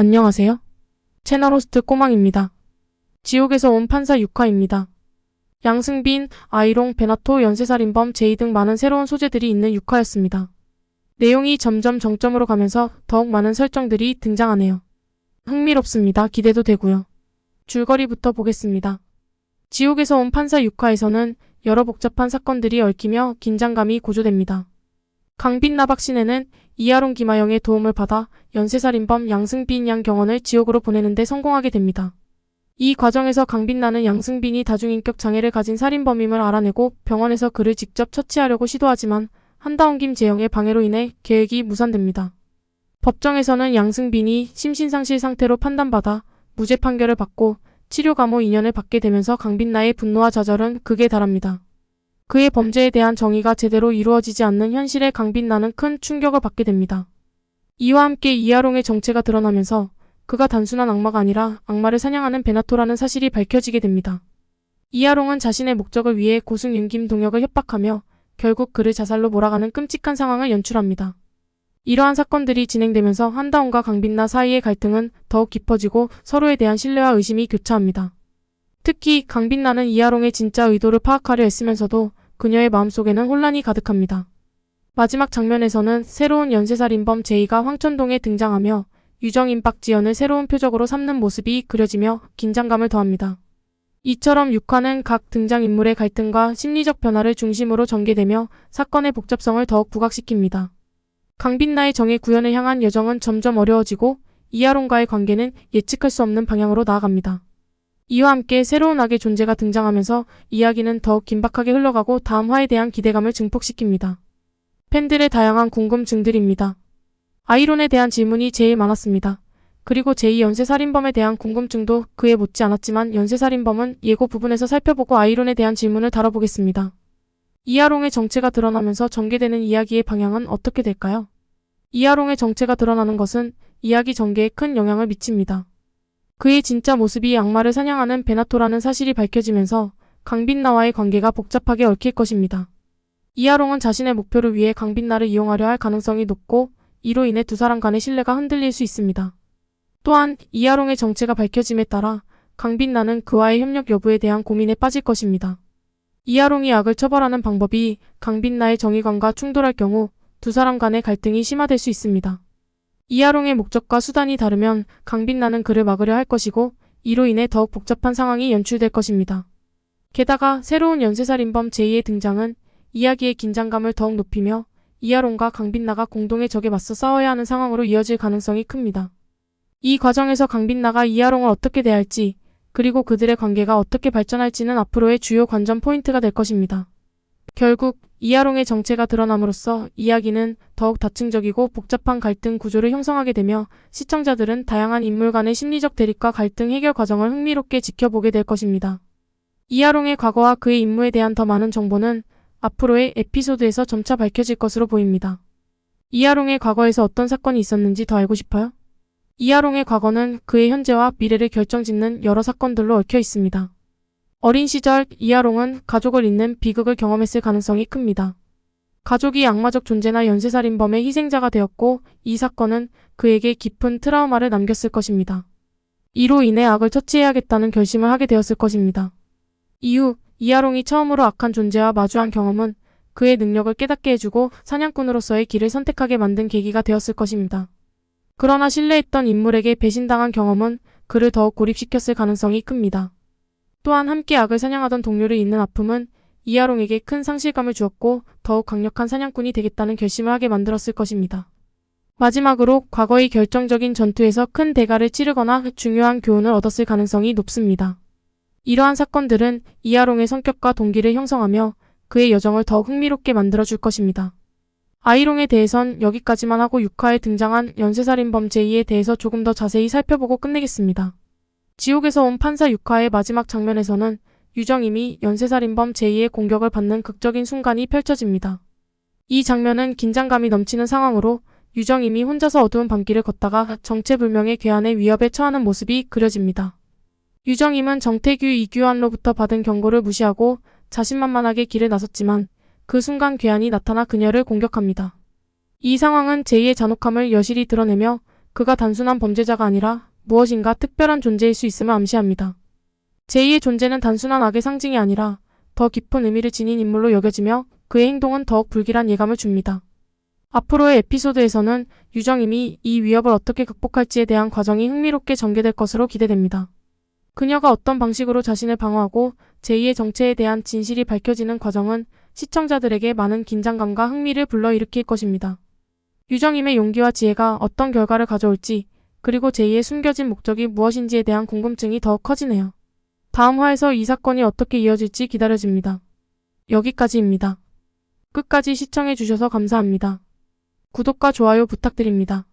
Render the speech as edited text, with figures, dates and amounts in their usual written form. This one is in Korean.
안녕하세요. 채널 호스트 꼬망입니다. 지옥에서 온 판사 6화입니다. 양승빈, 아이롱, 베나토, 연쇄살인범, 제이 등 많은 새로운 소재들이 있는 6화였습니다. 내용이 점점 정점으로 가면서 더욱 많은 설정들이 등장하네요. 흥미롭습니다. 기대도 되고요. 줄거리부터 보겠습니다. 지옥에서 온 판사 6화에서는 여러 복잡한 사건들이 얽히며 긴장감이 고조됩니다. 강빈나 박신혜는 이하롱 김하영의 도움을 받아 연쇄살인범 양승빈 양 경원을 지옥으로 보내는 데 성공하게 됩니다. 이 과정에서 강빈나는 양승빈이 다중인격 장애를 가진 살인범임을 알아내고 병원에서 그를 직접 처치하려고 시도하지만 한다운 김재영의 방해로 인해 계획이 무산됩니다. 법정에서는 양승빈이 심신상실 상태로 판단받아 무죄 판결을 받고 치료 감호 2년을 받게 되면서 강빈나의 분노와 좌절은 극에 달합니다. 그의 범죄에 대한 정의가 제대로 이루어지지 않는 현실에 강빈나는 큰 충격을 받게 됩니다. 이와 함께 이하롱의 정체가 드러나면서 그가 단순한 악마가 아니라 악마를 사냥하는 베나토라는 사실이 밝혀지게 됩니다. 이하롱은 자신의 목적을 위해 고승윤 김동혁을 협박하며 결국 그를 자살로 몰아가는 끔찍한 상황을 연출합니다. 이러한 사건들이 진행되면서 한다운과 강빈나 사이의 갈등은 더욱 깊어지고 서로에 대한 신뢰와 의심이 교차합니다. 특히 강빈나는 이하롱의 진짜 의도를 파악하려 애쓰면서도 그녀의 마음속에는 혼란이 가득합니다. 마지막 장면에서는 새로운 연쇄살인범 제이가 황천동에 등장하며 유정인 박지연을 새로운 표적으로 삼는 모습이 그려지며 긴장감을 더합니다. 이처럼 6화는 각 등장인물의 갈등과 심리적 변화를 중심으로 전개되며 사건의 복잡성을 더욱 부각시킵니다. 강빈나의 정의 구현을 향한 여정은 점점 어려워지고 이하롱과의 관계는 예측할 수 없는 방향으로 나아갑니다. 이와 함께 새로운 악의 존재가 등장하면서 이야기는 더욱 긴박하게 흘러가고 다음 화에 대한 기대감을 증폭시킵니다. 팬들의 다양한 궁금증들입니다. 아이론에 대한 질문이 제일 많았습니다. 그리고 제이 연쇄살인범에 대한 궁금증도 그에 못지 않았지만 연쇄살인범은 예고 부분에서 살펴보고 아이론에 대한 질문을 다뤄보겠습니다. 이하롱의 정체가 드러나면서 전개되는 이야기의 방향은 어떻게 될까요? 이하롱의 정체가 드러나는 것은 이야기 전개에 큰 영향을 미칩니다. 그의 진짜 모습이 악마를 사냥하는 베나토라는 사실이 밝혀지면서 강빈나와의 관계가 복잡하게 얽힐 것입니다. 이하롱은 자신의 목표를 위해 강빈나를 이용하려 할 가능성이 높고 이로 인해 두 사람 간의 신뢰가 흔들릴 수 있습니다. 또한 이하롱의 정체가 밝혀짐에 따라 강빈나는 그와의 협력 여부에 대한 고민에 빠질 것입니다. 이하롱이 악을 처벌하는 방법이 강빈나의 정의관과 충돌할 경우 두 사람 간의 갈등이 심화될 수 있습니다. 이하롱의 목적과 수단이 다르면 강빈나는 그를 막으려 할 것이고 이로 인해 더욱 복잡한 상황이 연출될 것입니다. 게다가 새로운 연쇄살인범 제이의 등장은 이야기의 긴장감을 더욱 높이며 이하롱과 강빈나가 공동의 적에 맞서 싸워야 하는 상황으로 이어질 가능성이 큽니다. 이 과정에서 강빈나가 이하롱을 어떻게 대할지 그리고 그들의 관계가 어떻게 발전할지는 앞으로의 주요 관전 포인트가 될 것입니다. 결국 이하롱의 정체가 드러남으로써 이야기는 더욱 다층적이고 복잡한 갈등 구조를 형성하게 되며 시청자들은 다양한 인물 간의 심리적 대립과 갈등 해결 과정을 흥미롭게 지켜보게 될 것입니다. 이하롱의 과거와 그의 임무에 대한 더 많은 정보는 앞으로의 에피소드에서 점차 밝혀질 것으로 보입니다. 이하롱의 과거에서 어떤 사건이 있었는지 더 알고 싶어요? 이하롱의 과거는 그의 현재와 미래를 결정짓는 여러 사건들로 얽혀 있습니다. 어린 시절 이하롱은 가족을 잃는 비극을 경험했을 가능성이 큽니다. 가족이 악마적 존재나 연쇄살인범의 희생자가 되었고 이 사건은 그에게 깊은 트라우마를 남겼을 것입니다. 이로 인해 악을 처치해야겠다는 결심을 하게 되었을 것입니다. 이후 이하롱이 처음으로 악한 존재와 마주한 경험은 그의 능력을 깨닫게 해주고 사냥꾼으로서의 길을 선택하게 만든 계기가 되었을 것입니다. 그러나 신뢰했던 인물에게 배신당한 경험은 그를 더욱 고립시켰을 가능성이 큽니다. 또한 함께 악을 사냥하던 동료를 잃는 아픔은 이하롱에게 큰 상실감을 주었고 더욱 강력한 사냥꾼이 되겠다는 결심을 하게 만들었을 것입니다. 마지막으로 과거의 결정적인 전투에서 큰 대가를 치르거나 중요한 교훈을 얻었을 가능성이 높습니다. 이러한 사건들은 이하롱의 성격과 동기를 형성하며 그의 여정을 더욱 흥미롭게 만들어줄 것입니다. 아이롱에 대해선 여기까지만 하고 6화에 등장한 연쇄살인범 제이에 대해서 조금 더 자세히 살펴보고 끝내겠습니다. 지옥에서 온 판사 6화의 마지막 장면에서는 유정임이 연쇄살인범 제이의 공격을 받는 극적인 순간이 펼쳐집니다. 이 장면은 긴장감이 넘치는 상황으로 유정임이 혼자서 어두운 밤길을 걷다가 정체불명의 괴한의 위협에 처하는 모습이 그려집니다. 유정임은 정태규 이규환로부터 받은 경고를 무시하고 자신만만하게 길을 나섰지만 그 순간 괴한이 나타나 그녀를 공격합니다. 이 상황은 제이의 잔혹함을 여실히 드러내며 그가 단순한 범죄자가 아니라 무엇인가 특별한 존재일 수 있음을 암시합니다. 제2의 존재는 단순한 악의 상징이 아니라 더 깊은 의미를 지닌 인물로 여겨지며 그의 행동은 더욱 불길한 예감을 줍니다. 앞으로의 에피소드에서는 유정임이 이 위협을 어떻게 극복할지에 대한 과정이 흥미롭게 전개될 것으로 기대됩니다. 그녀가 어떤 방식으로 자신을 방어하고 제2의 정체에 대한 진실이 밝혀지는 과정은 시청자들에게 많은 긴장감과 흥미를 불러일으킬 것입니다. 유정임의 용기와 지혜가 어떤 결과를 가져올지, 그리고 제2의 숨겨진 목적이 무엇인지에 대한 궁금증이 더욱 커지네요. 다음 화에서 이 사건이 어떻게 이어질지 기다려집니다. 여기까지입니다. 끝까지 시청해주셔서 감사합니다. 구독과 좋아요 부탁드립니다.